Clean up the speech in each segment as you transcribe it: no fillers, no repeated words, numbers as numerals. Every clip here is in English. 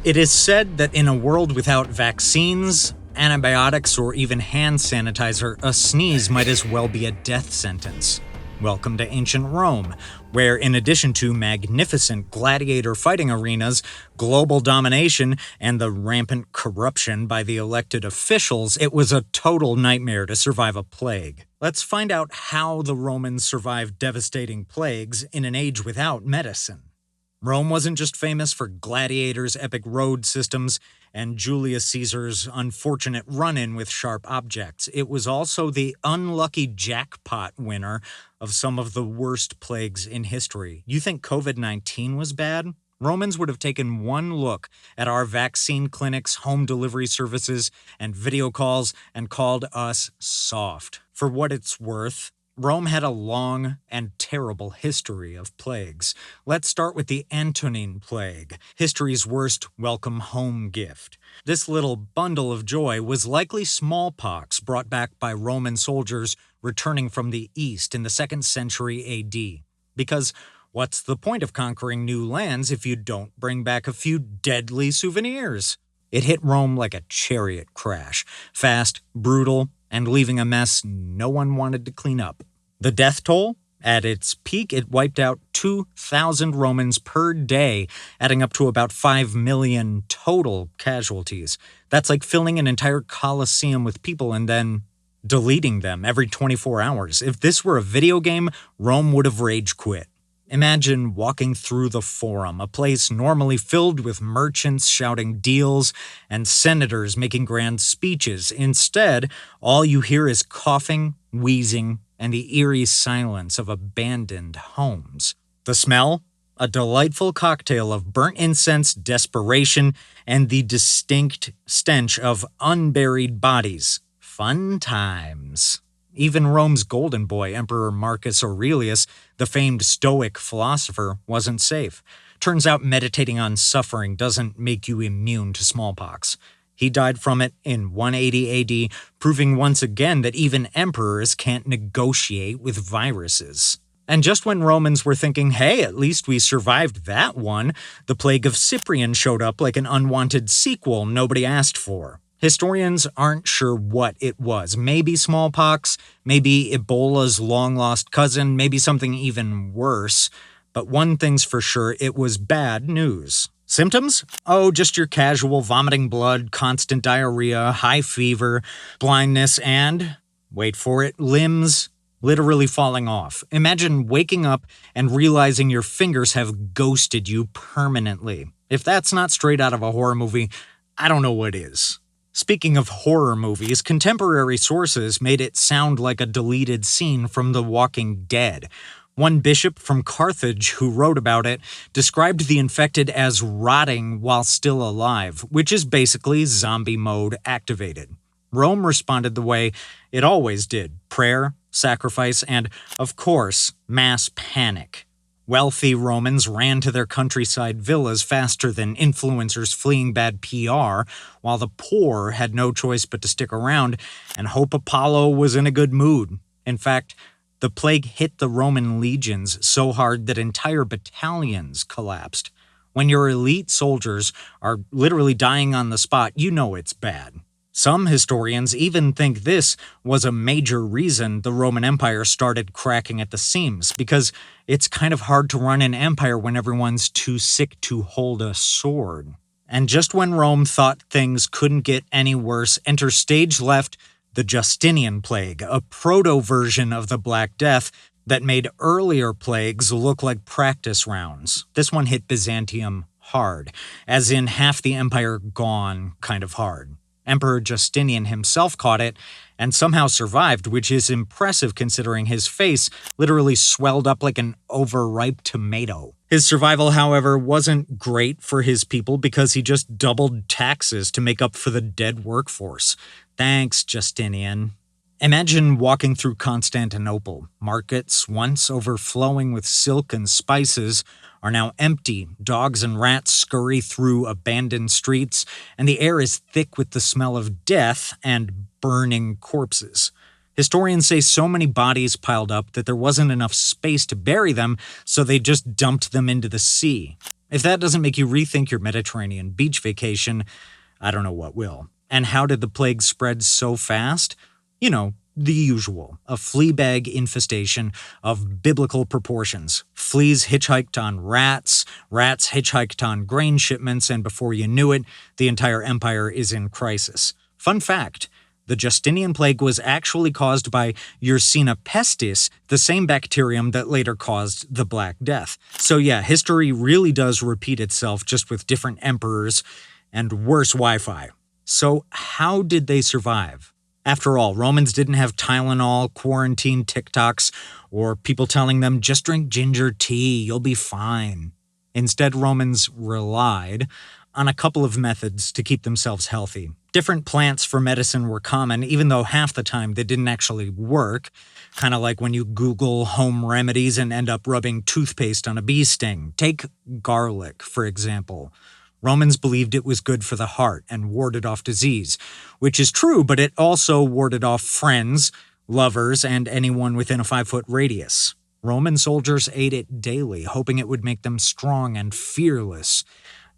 It is said that in a world without vaccines, antibiotics, or even hand sanitizer, a sneeze might as well be a death sentence. Welcome to ancient Rome, where in addition to magnificent gladiator fighting arenas, global domination, and the rampant corruption by the elected officials, it was a total nightmare to survive a plague. Let's find out how the Romans survived devastating plagues in an age without medicine. Rome wasn't just famous for gladiators' epic road systems and Julius Caesar's unfortunate run-in with sharp objects. It was also the unlucky jackpot winner of some of the worst plagues in history. You think COVID-19 was bad? Romans would have taken one look at our vaccine clinics, home delivery services, and video calls and called us soft. For what it's worth, Rome had a long and terrible history of plagues. Let's start with the Antonine Plague, history's worst welcome home gift. This little bundle of joy was likely smallpox brought back by Roman soldiers returning from the east in the 2nd century AD. Because what's the point of conquering new lands if you don't bring back a few deadly souvenirs? It hit Rome like a chariot crash, fast, brutal, and leaving a mess no one wanted to clean up. The death toll? At its peak, it wiped out 2,000 Romans per day, adding up to about 5 million total casualties. That's like filling an entire Colosseum with people and then deleting them every 24 hours. If this were a video game, Rome would have rage quit. Imagine walking through the Forum, a place normally filled with merchants shouting deals and senators making grand speeches. Instead, all you hear is coughing, wheezing, and the eerie silence of abandoned homes. The smell? A delightful cocktail of burnt incense, desperation, and the distinct stench of unburied bodies. Fun times. Even Rome's golden boy, Emperor Marcus Aurelius, the famed Stoic philosopher, wasn't safe. Turns out meditating on suffering doesn't make you immune to smallpox. He died from it in 180 AD, proving once again that even emperors can't negotiate with viruses. And just when Romans were thinking, hey, at least we survived that one, the Plague of Cyprian showed up like an unwanted sequel nobody asked for. Historians aren't sure what it was. Maybe smallpox, maybe Ebola's long-lost cousin, maybe something even worse. But one thing's for sure, it was bad news. Symptoms? Oh, just your casual vomiting blood, constant diarrhea, high fever, blindness, and, wait for it, limbs literally falling off. Imagine waking up and realizing your fingers have ghosted you permanently. If that's not straight out of a horror movie, I don't know what is. Speaking of horror movies, contemporary sources made it sound like a deleted scene from The Walking Dead. One bishop from Carthage who wrote about it described the infected as rotting while still alive, which is basically zombie mode activated. Rome responded the way it always did: prayer, sacrifice, and, of course, mass panic. Wealthy Romans ran to their countryside villas faster than influencers fleeing bad PR, while the poor had no choice but to stick around and hope Apollo was in a good mood. In fact, the plague hit the Roman legions so hard that entire battalions collapsed. When your elite soldiers are literally dying on the spot, you know it's bad. Some historians even think this was a major reason the Roman Empire started cracking at the seams, because it's kind of hard to run an empire when everyone's too sick to hold a sword. And just when Rome thought things couldn't get any worse, enter stage left the Justinian Plague, a proto-version of the Black Death that made earlier plagues look like practice rounds. This one hit Byzantium hard, as in half the empire gone kind of hard. Emperor Justinian himself caught it and somehow survived, which is impressive considering his face literally swelled up like an overripe tomato. His survival, however, wasn't great for his people because he just doubled taxes to make up for the dead workforce. Thanks, Justinian. Imagine walking through Constantinople. Markets, once overflowing with silk and spices, are now empty. Dogs and rats scurry through abandoned streets, and the air is thick with the smell of death and burning corpses. Historians say so many bodies piled up that there wasn't enough space to bury them, so they just dumped them into the sea. If that doesn't make you rethink your Mediterranean beach vacation, I don't know what will. And how did the plague spread so fast? The usual. A flea bag infestation of biblical proportions. Fleas hitchhiked on rats, rats hitchhiked on grain shipments, and before you knew it, the entire empire is in crisis. Fun fact, the Justinian Plague was actually caused by Yersinia pestis, the same bacterium that later caused the Black Death. So yeah, history really does repeat itself, just with different emperors and worse Wi-Fi. So how did they survive? After all, Romans didn't have Tylenol, quarantine TikToks, or people telling them, just drink ginger tea, you'll be fine. Instead, Romans relied on a couple of methods to keep themselves healthy. Different plants for medicine were common, even though half the time they didn't actually work. Kind of like when you Google home remedies and end up rubbing toothpaste on a bee sting. Take garlic, for example. Romans believed it was good for the heart and warded off disease, which is true, but it also warded off friends, lovers, and anyone within a 5-foot radius. Roman soldiers ate it daily, hoping it would make them strong and fearless,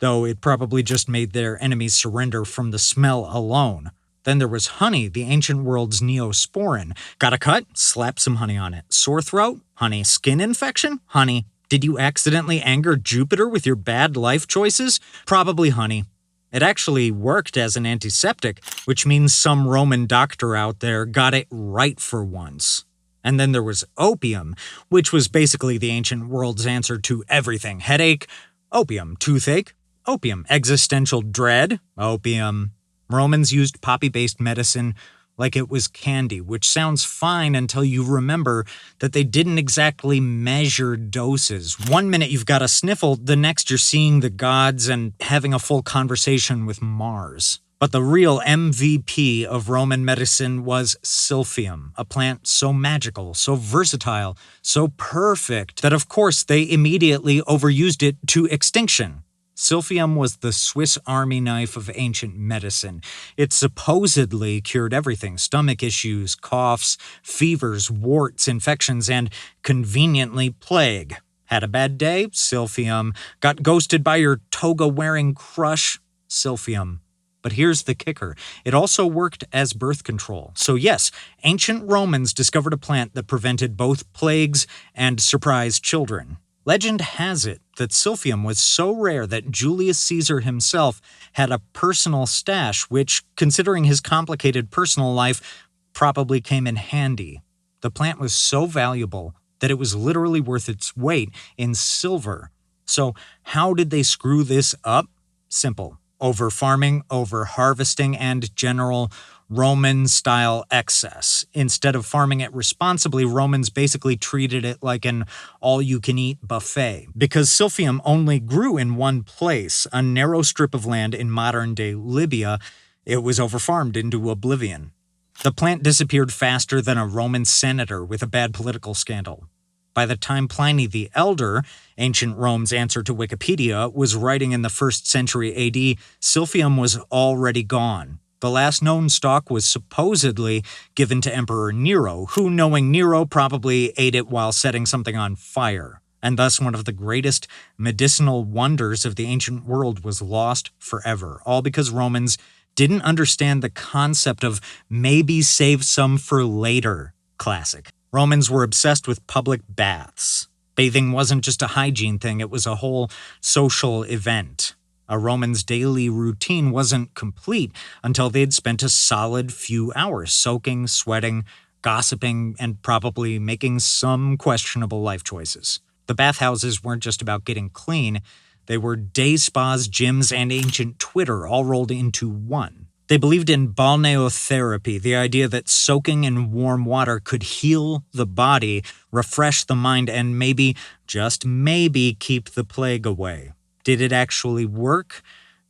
though it probably just made their enemies surrender from the smell alone. Then there was honey, the ancient world's neosporin. Got a cut? Slap some honey on it. Sore throat? Honey. Skin infection? Honey. Did you accidentally anger Jupiter with your bad life choices? Probably honey. It actually worked as an antiseptic, which means some Roman doctor out there got it right for once. And then there was opium, which was basically the ancient world's answer to everything. Headache? Opium. Toothache? Opium. Existential dread? Opium. Romans used poppy-based medicine like it was candy, which sounds fine until you remember that they didn't exactly measure doses. 1 minute you've got a sniffle, the next you're seeing the gods and having a full conversation with Mars. But the real MVP of Roman medicine was silphium, a plant so magical, so versatile, so perfect that of course they immediately overused it to extinction. Silphium was the Swiss Army knife of ancient medicine. It supposedly cured everything: stomach issues, coughs, fevers, warts, infections, and, conveniently, plague. Had a bad day? Silphium. Got ghosted by your toga-wearing crush? Silphium. But here's the kicker. It also worked as birth control. So yes, ancient Romans discovered a plant that prevented both plagues and surprise children. Legend has it that silphium was so rare that Julius Caesar himself had a personal stash, which, considering his complicated personal life, probably came in handy. The plant was so valuable that it was literally worth its weight in silver. So how did they screw this up? Simple. Over-farming, over-harvesting, and general Roman-style excess. Instead of farming it responsibly, Romans basically treated it like an all-you-can-eat buffet. Because silphium only grew in one place, a narrow strip of land in modern-day Libya, it was over-farmed into oblivion. The plant disappeared faster than a Roman senator with a bad political scandal. By the time Pliny the Elder, ancient Rome's answer to Wikipedia, was writing in the 1st century AD, silphium was already gone. The last known stock was supposedly given to Emperor Nero, who, knowing Nero, probably ate it while setting something on fire. And thus one of the greatest medicinal wonders of the ancient world was lost forever, all because Romans didn't understand the concept of maybe save some for later. Classic. Romans were obsessed with public baths. Bathing wasn't just a hygiene thing, it was a whole social event. A Roman's daily routine wasn't complete until they'd spent a solid few hours soaking, sweating, gossiping, and probably making some questionable life choices. The bathhouses weren't just about getting clean, they were day spas, gyms, and ancient Twitter all rolled into one. They believed in balneotherapy, the idea that soaking in warm water could heal the body, refresh the mind, and maybe, just maybe, keep the plague away. Did it actually work?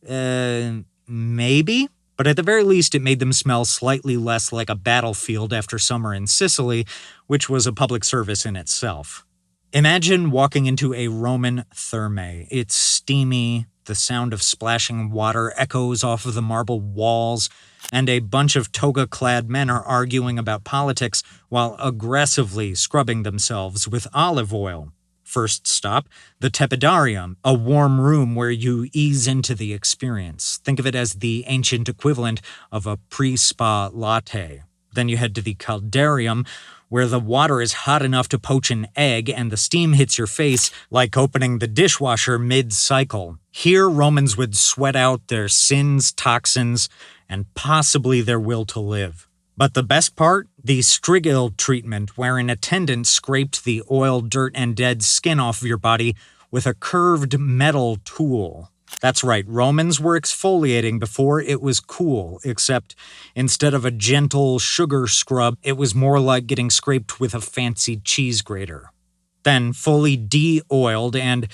Maybe. But at the very least, it made them smell slightly less like a battlefield after summer in Sicily, which was a public service in itself. Imagine walking into a Roman thermae. It's steamy, the sound of splashing water echoes off of the marble walls, and a bunch of toga-clad men are arguing about politics while aggressively scrubbing themselves with olive oil. First stop, the tepidarium, a warm room where you ease into the experience. Think of it as the ancient equivalent of a pre-spa latte. Then you head to the caldarium, where the water is hot enough to poach an egg and the steam hits your face like opening the dishwasher mid-cycle. Here, Romans would sweat out their sins, toxins, and possibly their will to live. But the best part? The strigil treatment, where an attendant scraped the oil, dirt, and dead skin off of your body with a curved metal tool. That's right, Romans were exfoliating before it was cool, except instead of a gentle sugar scrub, it was more like getting scraped with a fancy cheese grater. Then, fully de-oiled and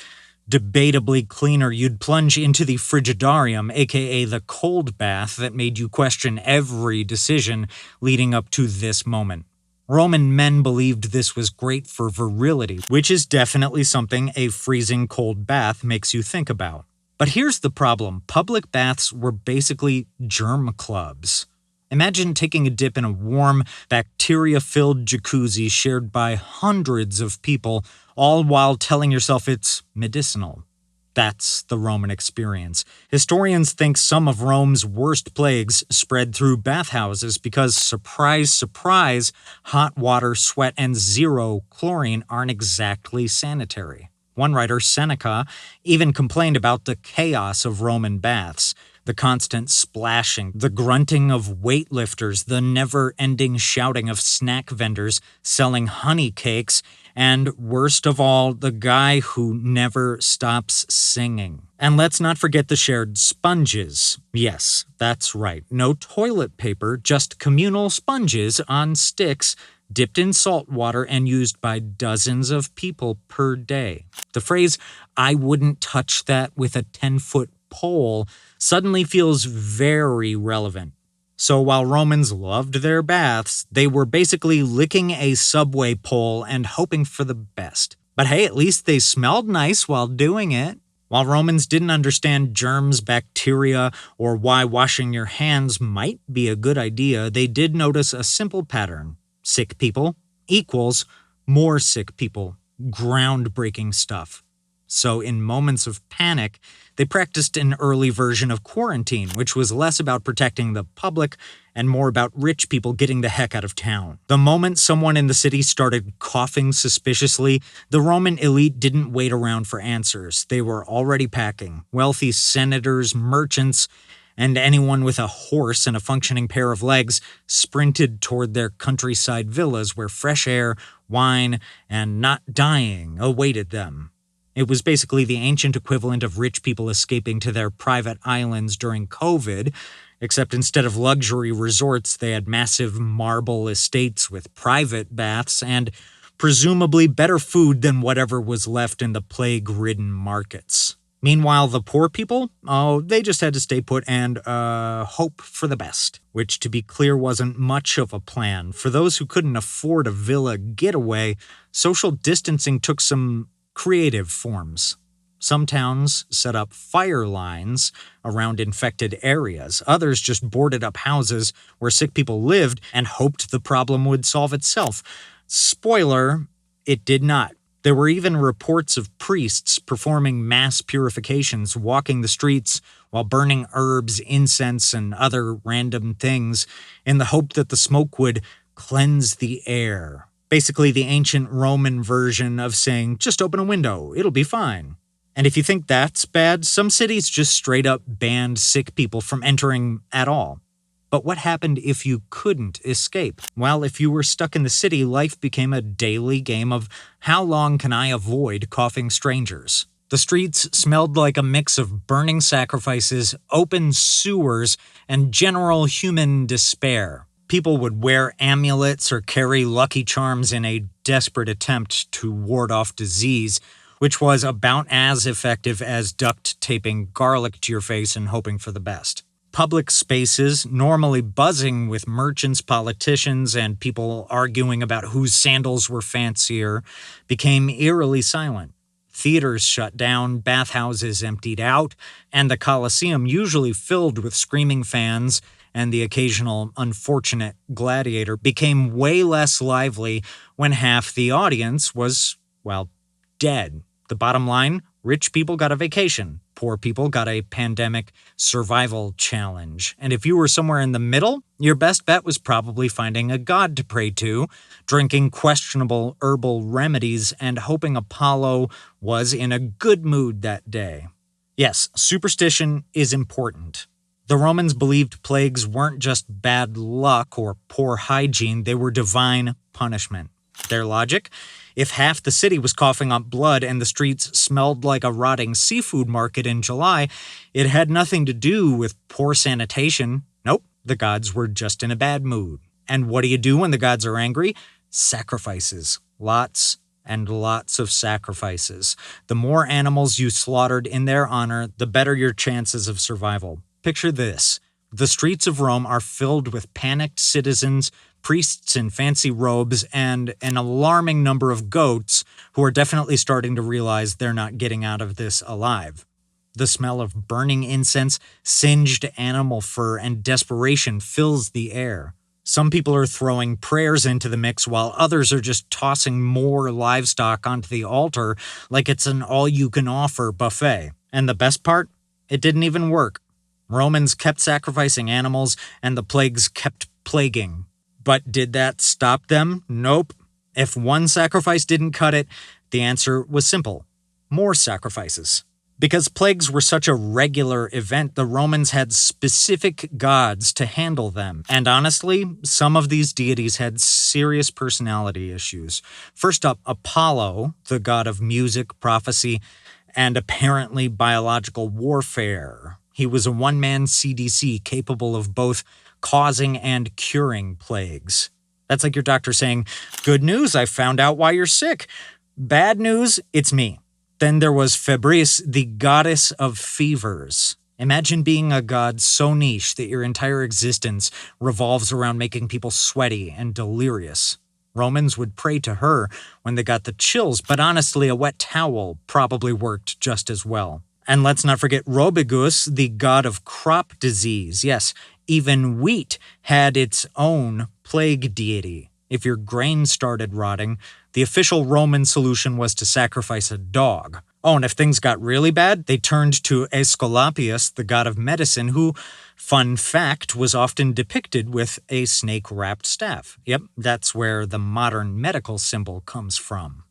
debatably cleaner, you'd plunge into the frigidarium, aka the cold bath that made you question every decision leading up to this moment. Roman men believed this was great for virility, which is definitely something a freezing cold bath makes you think about. But here's the problem. Public baths were basically germ clubs. Imagine taking a dip in a warm, bacteria-filled jacuzzi shared by hundreds of people, all while telling yourself it's medicinal. That's the Roman experience. Historians think some of Rome's worst plagues spread through bathhouses because, surprise, surprise, hot water, sweat, and zero chlorine aren't exactly sanitary. One writer, Seneca, even complained about the chaos of Roman baths. The constant splashing, the grunting of weightlifters, the never-ending shouting of snack vendors selling honey cakes, and worst of all, the guy who never stops singing. And let's not forget the shared sponges. Yes, that's right. No toilet paper, just communal sponges on sticks, dipped in salt water and used by dozens of people per day. The phrase, "I wouldn't touch that with a 10-foot pole," suddenly feels very relevant. So while Romans loved their baths, they were basically licking a subway pole and hoping for the best. But hey, at least they smelled nice while doing it. While Romans didn't understand germs, bacteria, or why washing your hands might be a good idea, they did notice a simple pattern. Sick people equals more sick people. Groundbreaking stuff. So in moments of panic, they practiced an early version of quarantine, which was less about protecting the public and more about rich people getting the heck out of town. The moment someone in the city started coughing suspiciously, the Roman elite didn't wait around for answers. They were already packing. Wealthy senators, merchants, and anyone with a horse and a functioning pair of legs sprinted toward their countryside villas where fresh air, wine, and not dying awaited them. It was basically the ancient equivalent of rich people escaping to their private islands during COVID, except instead of luxury resorts, they had massive marble estates with private baths and presumably better food than whatever was left in the plague-ridden markets. Meanwhile, the poor people, they just had to stay put and, hope for the best. Which, to be clear, wasn't much of a plan. For those who couldn't afford a villa getaway, social distancing took some creative forms. Some towns set up fire lines around infected areas. Others just boarded up houses where sick people lived and hoped the problem would solve itself. Spoiler, it did not. There were even reports of priests performing mass purifications, walking the streets while burning herbs, incense, and other random things in the hope that the smoke would cleanse the air. Basically the ancient Roman version of saying, just open a window, it'll be fine. And if you think that's bad, some cities just straight up banned sick people from entering at all. But what happened if you couldn't escape? Well, if you were stuck in the city, life became a daily game of how long can I avoid coughing strangers? The streets smelled like a mix of burning sacrifices, open sewers, and general human despair. People would wear amulets or carry lucky charms in a desperate attempt to ward off disease, which was about as effective as duct taping garlic to your face and hoping for the best. Public spaces, normally buzzing with merchants, politicians, and people arguing about whose sandals were fancier, became eerily silent. Theaters shut down, bathhouses emptied out, and the Colosseum, usually filled with screaming fans and the occasional unfortunate gladiator, became way less lively when half the audience was, well, dead. The bottom line, rich people got a vacation. Poor people got a pandemic survival challenge. And if you were somewhere in the middle, your best bet was probably finding a god to pray to, drinking questionable herbal remedies, and hoping Apollo was in a good mood that day. Yes, superstition is important. The Romans believed plagues weren't just bad luck or poor hygiene, they were divine punishment. Their logic? If half the city was coughing up blood and the streets smelled like a rotting seafood market in July, it had nothing to do with poor sanitation. Nope, the gods were just in a bad mood. And what do you do when the gods are angry? Sacrifices. Lots and lots of sacrifices. The more animals you slaughtered in their honor, the better your chances of survival. Picture this. The streets of Rome are filled with panicked citizens, priests in fancy robes, and an alarming number of goats who are definitely starting to realize they're not getting out of this alive. The smell of burning incense, singed animal fur, and desperation fills the air. Some people are throwing prayers into the mix while others are just tossing more livestock onto the altar like it's an all-you-can-offer buffet. And the best part? It didn't even work. Romans kept sacrificing animals, and the plagues kept plaguing. But did that stop them? Nope. If one sacrifice didn't cut it, the answer was simple. More sacrifices. Because plagues were such a regular event, the Romans had specific gods to handle them. And honestly, some of these deities had serious personality issues. First up, Apollo, the god of music, prophecy, and apparently biological warfare. He was a one-man CDC capable of both causing and curing plagues. That's like your doctor saying, "Good news, I found out why you're sick. Bad news, it's me." Then there was Febris, the goddess of fevers. Imagine being a god so niche that your entire existence revolves around making people sweaty and delirious. Romans would pray to her when they got the chills, but honestly, a wet towel probably worked just as well. And let's not forget Robigus, the god of crop disease. Yes, even wheat had its own plague deity. If your grain started rotting, the official Roman solution was to sacrifice a dog. Oh, and if things got really bad, they turned to Aesculapius, the god of medicine, who, fun fact, was often depicted with a snake-wrapped staff. Yep, that's where the modern medical symbol comes from.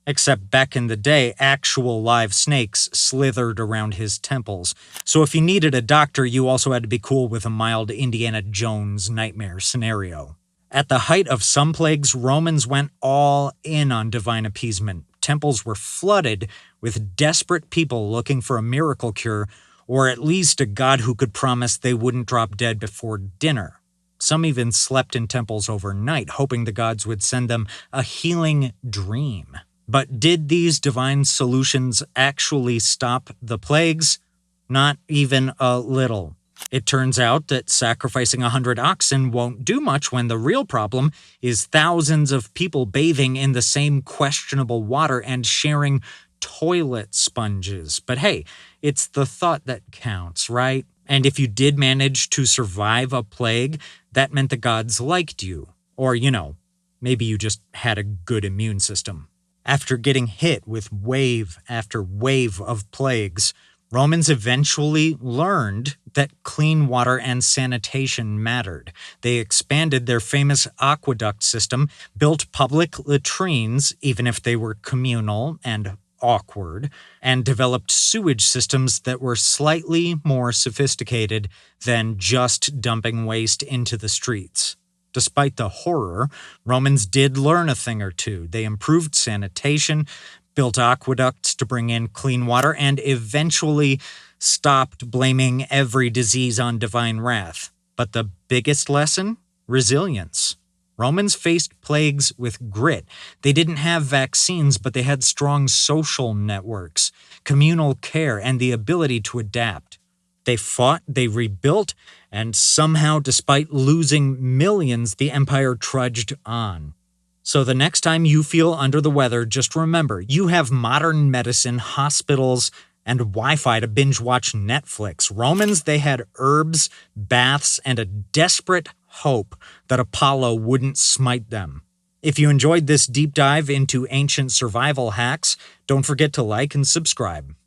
Except back in the day, actual live snakes slithered around his temples. So if you needed a doctor, you also had to be cool with a mild Indiana Jones nightmare scenario. At the height of some plagues, Romans went all in on divine appeasement. Temples were flooded with desperate people looking for a miracle cure, or at least a god who could promise they wouldn't drop dead before dinner. Some even slept in temples overnight, hoping the gods would send them a healing dream. But did these divine solutions actually stop the plagues? Not even a little. It turns out that sacrificing 100 oxen won't do much when the real problem is thousands of people bathing in the same questionable water and sharing toilet sponges. But hey, it's the thought that counts, right? And if you did manage to survive a plague, that meant the gods liked you. Or, maybe you just had a good immune system. After getting hit with wave after wave of plagues, Romans eventually learned that clean water and sanitation mattered. They expanded their famous aqueduct system, built public latrines, even if they were communal and awkward, and developed sewage systems that were slightly more sophisticated than just dumping waste into the streets. Despite the horror, Romans did learn a thing or two. They improved sanitation, built aqueducts to bring in clean water, and eventually stopped blaming every disease on divine wrath. But the biggest lesson? Resilience. Romans faced plagues with grit. They didn't have vaccines, but they had strong social networks, communal care, and the ability to adapt. They fought, they rebuilt, and somehow, despite losing millions, the empire trudged on. So the next time you feel under the weather, just remember, you have modern medicine, hospitals, and Wi-Fi to binge-watch Netflix. Romans, they had herbs, baths, and a desperate hope that Apollo wouldn't smite them. If you enjoyed this deep dive into ancient survival hacks, don't forget to like and subscribe.